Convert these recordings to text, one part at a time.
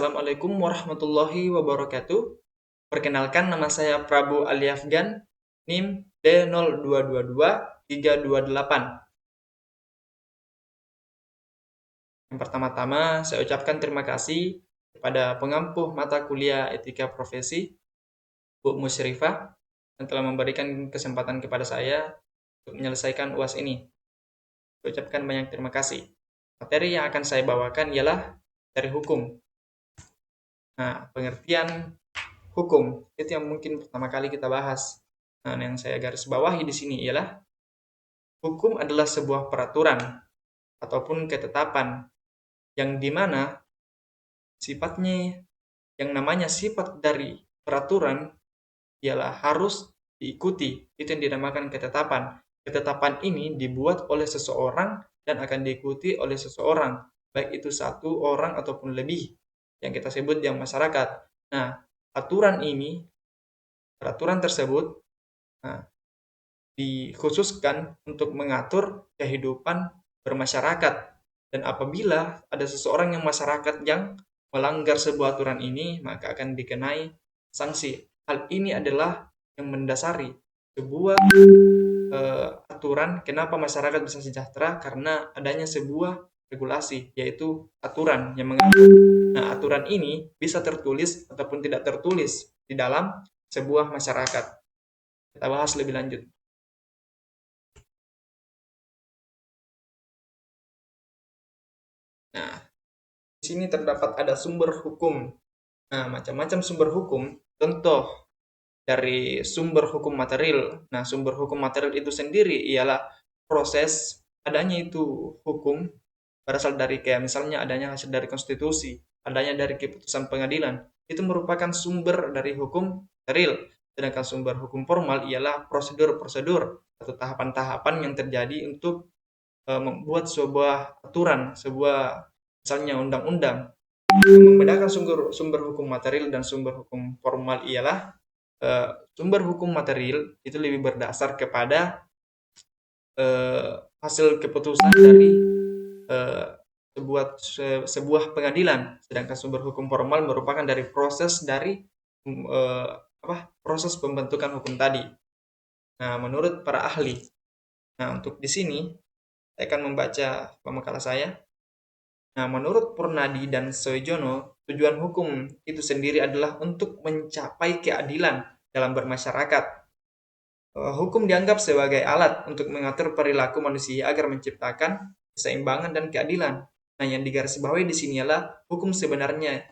Assalamualaikum warahmatullahi wabarakatuh. Perkenalkan, nama saya Prabu Aliafgan, NIM D0222328. Yang pertama-tama, saya ucapkan terima kasih kepada pengampu mata kuliah Etika Profesi, Bu Musyrifah, yang telah memberikan kesempatan kepada saya untuk menyelesaikan UAS ini. Saya ucapkan banyak terima kasih. Materi yang akan saya bawakan ialah dari hukum. Nah, pengertian hukum itu yang mungkin pertama kali kita bahas. Nah, yang saya garis bawahi di sini ialah hukum adalah sebuah peraturan ataupun ketetapan yang dimana sifatnya, yang namanya sifat dari peraturan ialah harus diikuti. Itu yang dinamakan ketetapan. Ketetapan ini dibuat oleh seseorang dan akan diikuti oleh seseorang, baik itu satu orang ataupun lebih, yang kita sebut yang masyarakat. Nah, aturan ini, peraturan tersebut, nah, dikhususkan untuk mengatur kehidupan bermasyarakat. Dan apabila ada seseorang yang masyarakat yang melanggar sebuah aturan ini, maka akan dikenai sanksi. Hal ini adalah yang mendasari sebuah aturan kenapa masyarakat bisa sejahtera, karena adanya sebuah regulasi, yaitu aturan yang mengatur. Nah, aturan ini bisa tertulis ataupun tidak tertulis di dalam sebuah masyarakat. Kita bahas lebih lanjut. Nah, di sini terdapat ada sumber hukum. Nah, macam-macam sumber hukum. Contoh dari sumber hukum material. Nah, sumber hukum material itu sendiri ialah proses adanya itu hukum berasal dari kayak misalnya adanya hasil dari konstitusi, adanya dari keputusan pengadilan. Itu merupakan sumber dari hukum material. Sedangkan sumber hukum formal ialah prosedur-prosedur atau tahapan-tahapan yang terjadi untuk membuat sebuah aturan, sebuah misalnya undang-undang. Yang membedakan sumber hukum material dan sumber hukum formal ialah sumber hukum material itu lebih berdasar kepada hasil keputusan dari eh, sebuah pengadilan, sedangkan sumber hukum formal merupakan dari proses dari eh, proses pembentukan hukum tadi. Nah, menurut para ahli. Nah, untuk di sini saya akan membaca pemakalan saya. Nah, menurut Purnadi dan Soejono, tujuan hukum itu sendiri adalah untuk mencapai keadilan dalam bermasyarakat. Hukum dianggap sebagai alat untuk mengatur perilaku manusia agar menciptakan keseimbangan dan keadilan. Nah, yang digarisbawahi di sini adalah hukum sebenarnya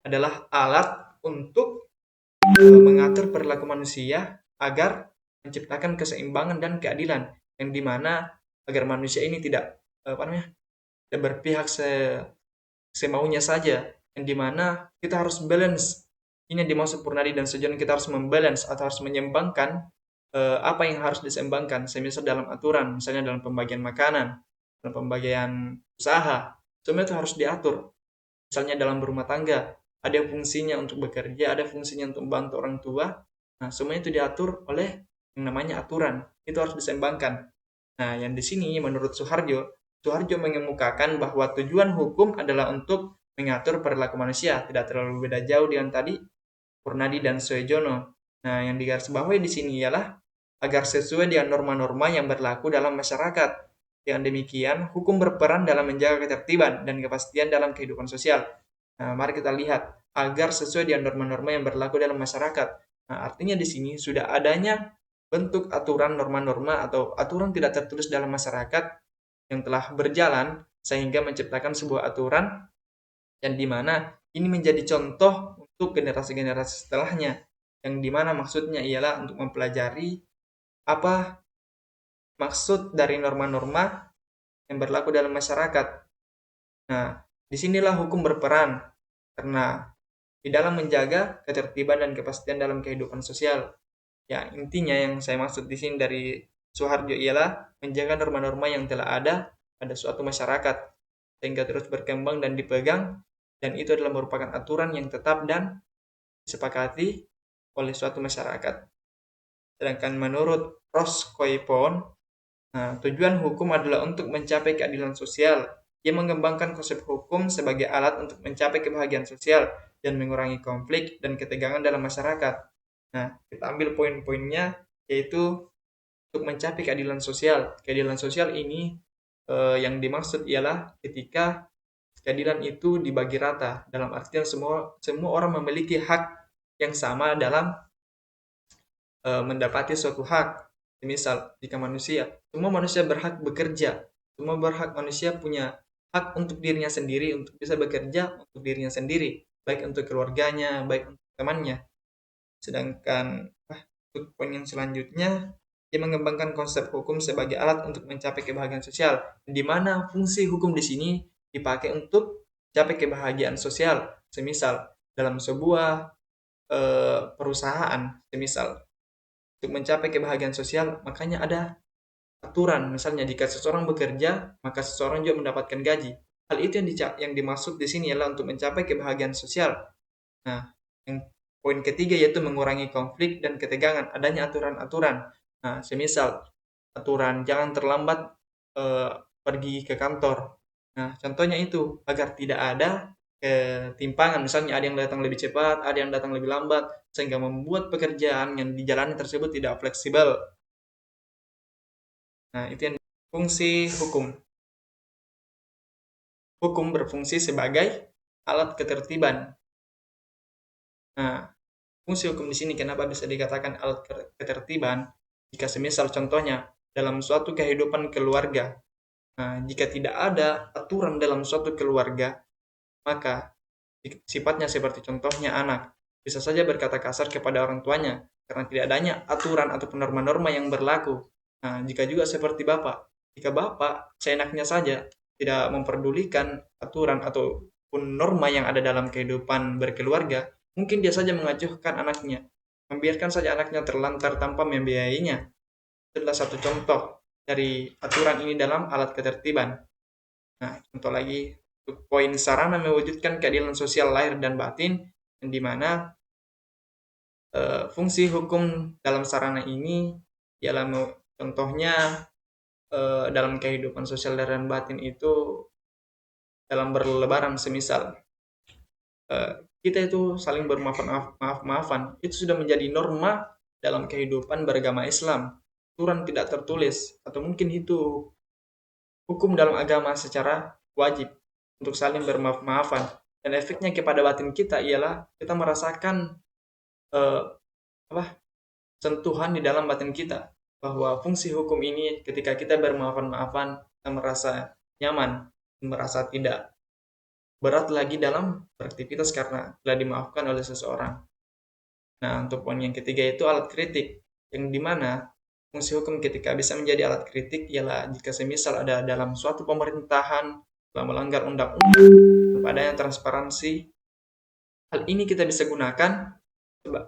adalah alat untuk mengatur perilaku manusia agar menciptakan keseimbangan dan keadilan, yang dimana agar manusia ini tidak berpihak semaunya saja, yang dimana kita harus balance. Ini yang dimaksud Purnadi dan Sujono, kita harus membalance atau harus menyeimbangkan apa yang harus diseimbangkan. Semisal dalam aturan, misalnya dalam pembagian makanan, dalam pembagian usaha, semua itu harus diatur. Misalnya dalam berumah tangga, ada fungsinya untuk bekerja, ada fungsinya untuk membantu orang tua. Nah, semuanya itu diatur oleh yang namanya aturan. Itu harus diseimbangkan. Nah, yang di sini menurut Soeharjo mengemukakan bahwa tujuan hukum adalah untuk mengatur perilaku manusia, tidak terlalu beda jauh dengan tadi Purnadi dan Soejono. Nah, yang digarisbawahi di sini ialah agar sesuai dengan norma-norma yang berlaku dalam masyarakat. Dengan demikian, hukum berperan dalam menjaga ketertiban dan kepastian dalam kehidupan sosial. Nah, mari kita lihat agar sesuai dengan norma-norma yang berlaku dalam masyarakat. Nah, artinya di sini sudah adanya bentuk aturan norma-norma atau aturan tidak tertulis dalam masyarakat yang telah berjalan sehingga menciptakan sebuah aturan yang dimana ini menjadi contoh untuk generasi-generasi setelahnya, yang dimana maksudnya ialah untuk mempelajari apa maksud dari norma-norma yang berlaku dalam masyarakat. Nah, disinilah hukum berperan karena di dalam menjaga ketertiban dan kepastian dalam kehidupan sosial. Ya, intinya yang saya maksud di sini dari Soeharjo ialah menjaga norma-norma yang telah ada pada suatu masyarakat sehingga terus berkembang dan dipegang, dan itu adalah merupakan aturan yang tetap dan disepakati oleh suatu masyarakat. Sedangkan menurut Ross Koipon, nah, tujuan hukum adalah untuk mencapai keadilan sosial Ia mengembangkan konsep hukum sebagai alat untuk mencapai kebahagiaan sosial dan mengurangi konflik dan ketegangan dalam masyarakat. Nah, kita ambil poin-poinnya, yaitu untuk mencapai keadilan sosial. Keadilan sosial ini yang dimaksud ialah ketika keadilan itu dibagi rata, dalam artian semua orang memiliki hak yang sama dalam mendapati suatu hak. Misal, jika semua manusia berhak bekerja, semua berhak manusia punya hak untuk dirinya sendiri, untuk bisa bekerja untuk dirinya sendiri, baik untuk keluarganya, baik untuk temannya. Sedangkan untuk poin yang selanjutnya, dia mengembangkan konsep hukum sebagai alat untuk mencapai kebahagiaan sosial, di mana fungsi hukum di sini dipakai untuk mencapai kebahagiaan sosial. Semisal dalam sebuah perusahaan, semisal untuk mencapai kebahagiaan sosial, makanya ada aturan. Misalnya jika seseorang bekerja, maka seseorang juga mendapatkan gaji. Hal itu yang dimaksud di sini adalah untuk mencapai kebahagiaan sosial. Nah, yang poin ketiga yaitu mengurangi konflik dan ketegangan, adanya aturan-aturan. Nah, semisal aturan jangan terlambat pergi ke kantor. Nah, contohnya itu agar tidak ada ketimpangan, misalnya ada yang datang lebih cepat, ada yang datang lebih lambat, sehingga membuat pekerjaan yang dijalani tersebut tidak fleksibel. Nah, itu yang fungsi hukum. Hukum berfungsi sebagai alat ketertiban. Nah, fungsi hukum di sini kenapa bisa dikatakan alat ketertiban? Jika semisal contohnya dalam suatu kehidupan keluarga, nah, jika tidak ada aturan dalam suatu keluarga, maka sifatnya seperti contohnya anak bisa saja berkata kasar kepada orang tuanya karena tidak adanya aturan atau norma-norma yang berlaku. Nah, jika juga seperti bapak, jika bapak seenaknya saja tidak memperdulikan aturan ataupun norma yang ada dalam kehidupan berkeluarga, mungkin dia saja mengacuhkan anaknya, membiarkan saja anaknya terlantar tanpa membiayainya. Itu adalah satu contoh dari aturan ini dalam alat ketertiban. Nah, contoh lagi, untuk poin sarana mewujudkan keadilan sosial lahir dan batin, yang dimana fungsi hukum dalam sarana ini ialah contohnya dalam kehidupan sosial lahir dan batin itu dalam berlebaran, semisal kita itu saling bermaaf-maafan, itu sudah menjadi norma dalam kehidupan beragama Islam. Aturan tidak tertulis, atau mungkin itu hukum dalam agama secara wajib untuk saling bermaaf-maafan. Dan efeknya kepada batin kita ialah kita merasakan eh, apa sentuhan di dalam batin kita, bahwa fungsi hukum ini ketika kita bermaafan-maafan, kita merasa nyaman, merasa tidak berat lagi dalam beraktivitas karena telah dimaafkan oleh seseorang. Nah, untuk poin yang ketiga itu alat kritik, yang dimana fungsi hukum ketika bisa menjadi alat kritik ialah jika semisal ada dalam suatu pemerintahan telah melanggar undang-undang tanpa adanya transparansi, hal ini kita bisa gunakan,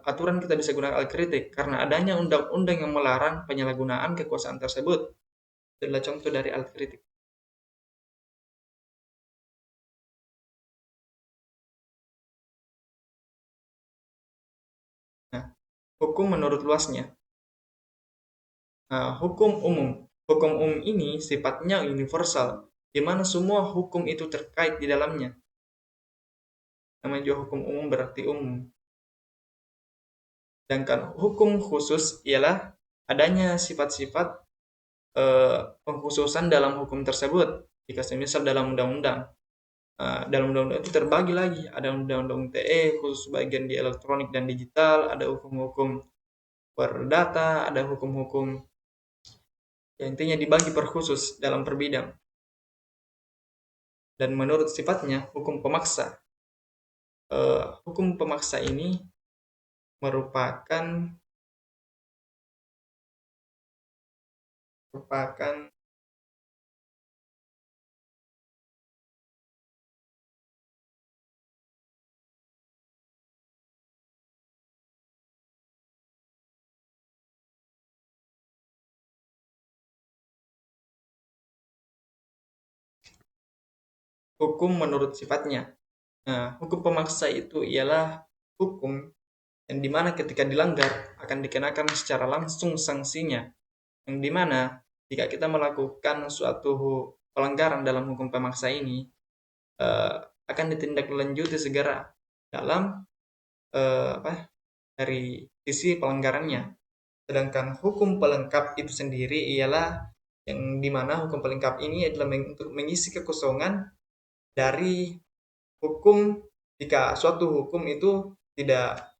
aturan kita bisa gunakan alat kritik karena adanya undang-undang yang melarang penyalahgunaan kekuasaan tersebut. Itu adalah contoh dari alat kritik. Nah, hukum menurut luasnya. Nah, hukum umum. Hukum umum ini sifatnya universal, di mana semua hukum itu terkait di dalamnya. Namanya juga hukum umum berarti umum. Sedangkan hukum khusus ialah adanya sifat-sifat pengkhususan dalam hukum tersebut. Jika semisal dalam undang-undang, dalam undang-undang itu terbagi lagi. Ada undang-undang ITE khusus bagian di elektronik dan digital, ada hukum-hukum perdata, ada hukum-hukum yang intinya dibagi per khusus dalam per bidang. Dan menurut sifatnya hukum pemaksa. Hukum pemaksa ini merupakan merupakan hukum menurut sifatnya. Nah, hukum pemaksa itu ialah hukum yang dimana ketika dilanggar akan dikenakan secara langsung sanksinya. Yang dimana jika kita melakukan suatu pelanggaran dalam hukum pemaksa ini akan ditindaklanjuti segera dalam dari sisi pelanggarannya. Sedangkan hukum pelengkap itu sendiri ialah yang dimana hukum pelengkap ini adalah untuk mengisi kekosongan dari hukum jika suatu hukum itu tidak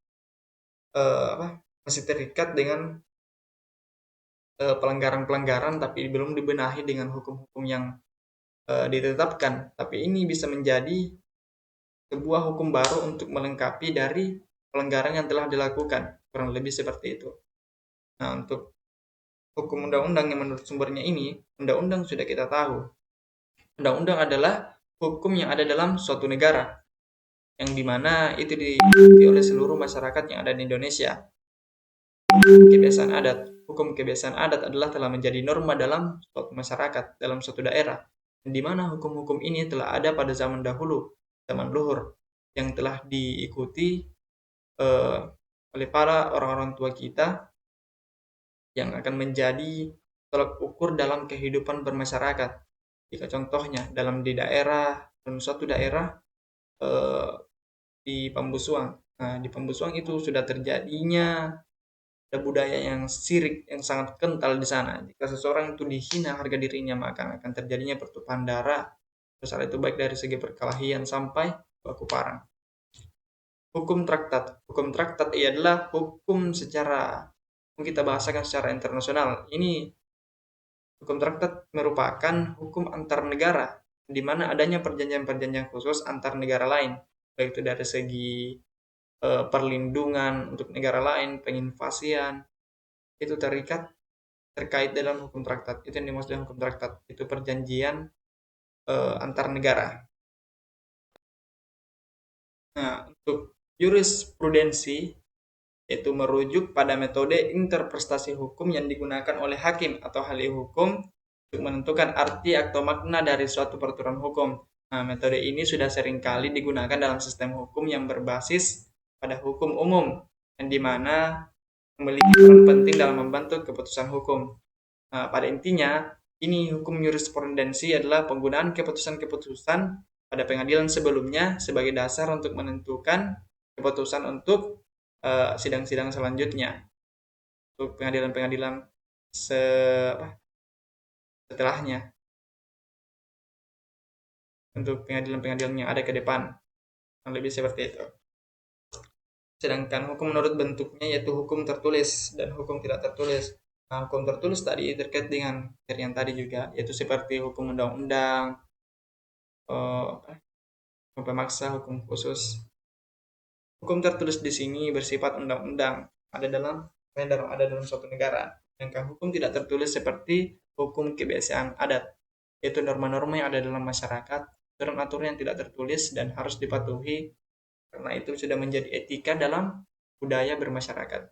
masih terikat dengan pelanggaran-pelanggaran tapi belum dibenahi dengan hukum-hukum yang ditetapkan. Tapi ini bisa menjadi sebuah hukum baru untuk melengkapi dari pelanggaran yang telah dilakukan, kurang lebih seperti itu. Nah, untuk hukum undang-undang yang menurut sumbernya ini, undang-undang sudah kita tahu. Undang-undang adalah hukum yang ada dalam suatu negara, yang dimana itu diikuti oleh seluruh masyarakat yang ada di Indonesia. Kebiasaan adat. Hukum kebiasaan adat adalah telah menjadi norma dalam suatu masyarakat, dalam suatu daerah, di mana hukum-hukum ini telah ada pada zaman dahulu, zaman luhur, yang telah diikuti oleh para orang-orang tua kita yang akan menjadi tolak ukur dalam kehidupan bermasyarakat. Jika contohnya di suatu daerah di Pambusuang. Nah, di Pambusuang itu sudah terjadinya ada budaya yang sirik yang sangat kental di sana. Jika seseorang itu dihina harga dirinya, maka akan terjadinya pertumpahan darah. Besar itu baik dari segi perkelahian sampai baku parang. Hukum traktat. Hukum traktat adalah hukum secara kita bahasakan secara internasional. Ini hukum traktat merupakan hukum antar negara di mana adanya perjanjian-perjanjian khusus antar negara lain, baik itu dari segi perlindungan untuk negara lain, penginvasian, itu terkait dalam hukum traktat. Itu yang dimaksud dengan hukum traktat. Itu perjanjian antar negara. Nah, untuk jurisprudensi itu merujuk pada metode interpretasi hukum yang digunakan oleh hakim atau ahli hukum untuk menentukan arti atau makna dari suatu peraturan hukum. Nah, metode ini sudah seringkali digunakan dalam sistem hukum yang berbasis pada hukum umum, yang dimana memiliki peran penting dalam membantu keputusan hukum. Nah, pada intinya, ini hukum jurisprudensi adalah penggunaan keputusan-keputusan pada pengadilan sebelumnya sebagai dasar untuk menentukan keputusan untuk sidang-sidang selanjutnya, untuk pengadilan-pengadilan setelahnya, untuk pengadilan-pengadilan yang ada ke depan, lebih seperti itu. Sedangkan hukum menurut bentuknya yaitu hukum tertulis dan hukum tidak tertulis. Nah, hukum tertulis tadi terkait dengan yang tadi juga, yaitu seperti hukum undang-undang, hukum pemaksa, hukum khusus. Hukum tertulis di sini bersifat undang-undang, ada dalam suatu negara. Sedangkan hukum tidak tertulis seperti hukum kebiasaan adat, yaitu norma-norma yang ada dalam masyarakat, aturan-aturan yang tidak tertulis dan harus dipatuhi karena itu sudah menjadi etika dalam budaya bermasyarakat.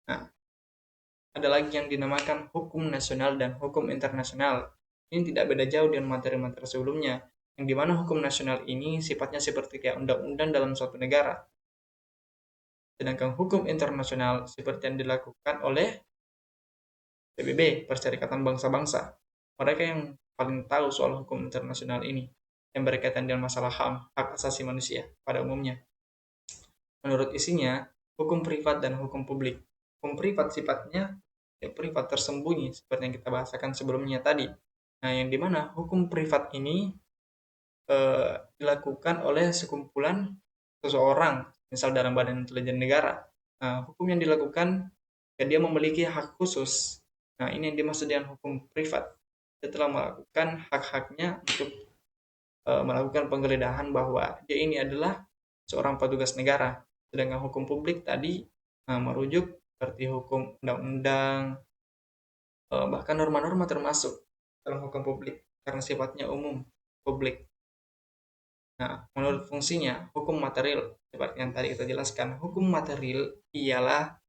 Nah, ada lagi yang dinamakan hukum nasional dan hukum internasional. Ini tidak beda jauh dengan materi-materi sebelumnya, yang dimana hukum nasional ini sifatnya seperti kayak undang-undang dalam suatu negara. Sedangkan hukum internasional seperti yang dilakukan oleh PBB, Perserikatan Bangsa-Bangsa. Mereka yang paling tahu soal hukum internasional ini, yang berkaitan dengan masalah HAM, hak asasi manusia pada umumnya. Menurut isinya, hukum privat dan hukum publik. Hukum privat sifatnya privat tersembunyi, seperti yang kita bahasakan sebelumnya tadi. Nah, yang dimana hukum privat ini dilakukan oleh sekumpulan seseorang, misal dalam badan intelijen negara. Nah, hukum yang dilakukan, dia memiliki hak khusus. Nah, ini yang dimaksud dengan hukum privat. Dia telah melakukan hak-haknya untuk melakukan penggeledahan bahwa dia ini adalah seorang petugas negara. Sedangkan hukum publik tadi merujuk seperti hukum undang-undang, bahkan norma-norma termasuk dalam hukum publik karena sifatnya umum publik. Nah, menurut fungsinya, hukum material seperti yang tadi kita jelaskan, hukum material ialah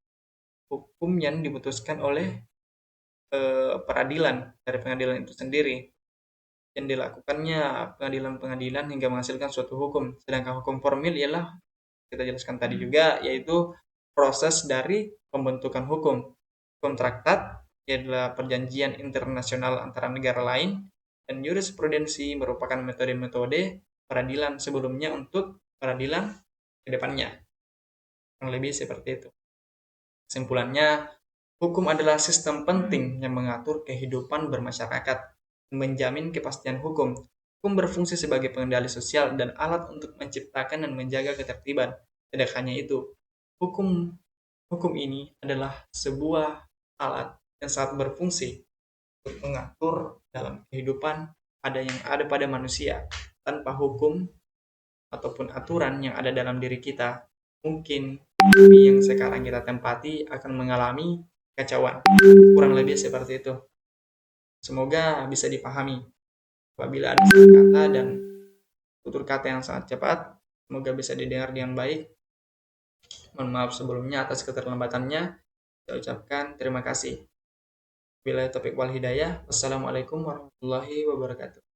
hukum yang diputuskan oleh peradilan dari pengadilan itu sendiri, yang dilakukannya pengadilan-pengadilan hingga menghasilkan suatu hukum. Sedangkan hukum formil ialah kita jelaskan tadi juga, yaitu proses dari pembentukan hukum. Hukum traktat adalah perjanjian internasional antara negara lain, dan jurisprudensi merupakan metode-metode peradilan sebelumnya untuk peradilan ke depannya. Kurang lebih seperti itu. Kesimpulannya, hukum adalah sistem penting yang mengatur kehidupan bermasyarakat, menjamin kepastian hukum. Hukum berfungsi sebagai pengendali sosial dan alat untuk menciptakan dan menjaga ketertiban. Tidak hanya itu, hukum hukum ini adalah sebuah alat yang sangat berfungsi untuk mengatur dalam kehidupan yang ada pada manusia. Tanpa hukum ataupun aturan yang ada dalam diri kita, mungkin bumi yang sekarang kita tempati akan mengalami kekacauan. Kurang lebih seperti itu. Semoga bisa dipahami. Apabila ada salah kata dan tutur kata yang sangat cepat, semoga bisa didengar dengan baik. Mohon maaf sebelumnya atas keterlambatannya. Saya ucapkan terima kasih. Bila taufiq wal hidayah. Wassalamualaikum warahmatullahi wabarakatuh.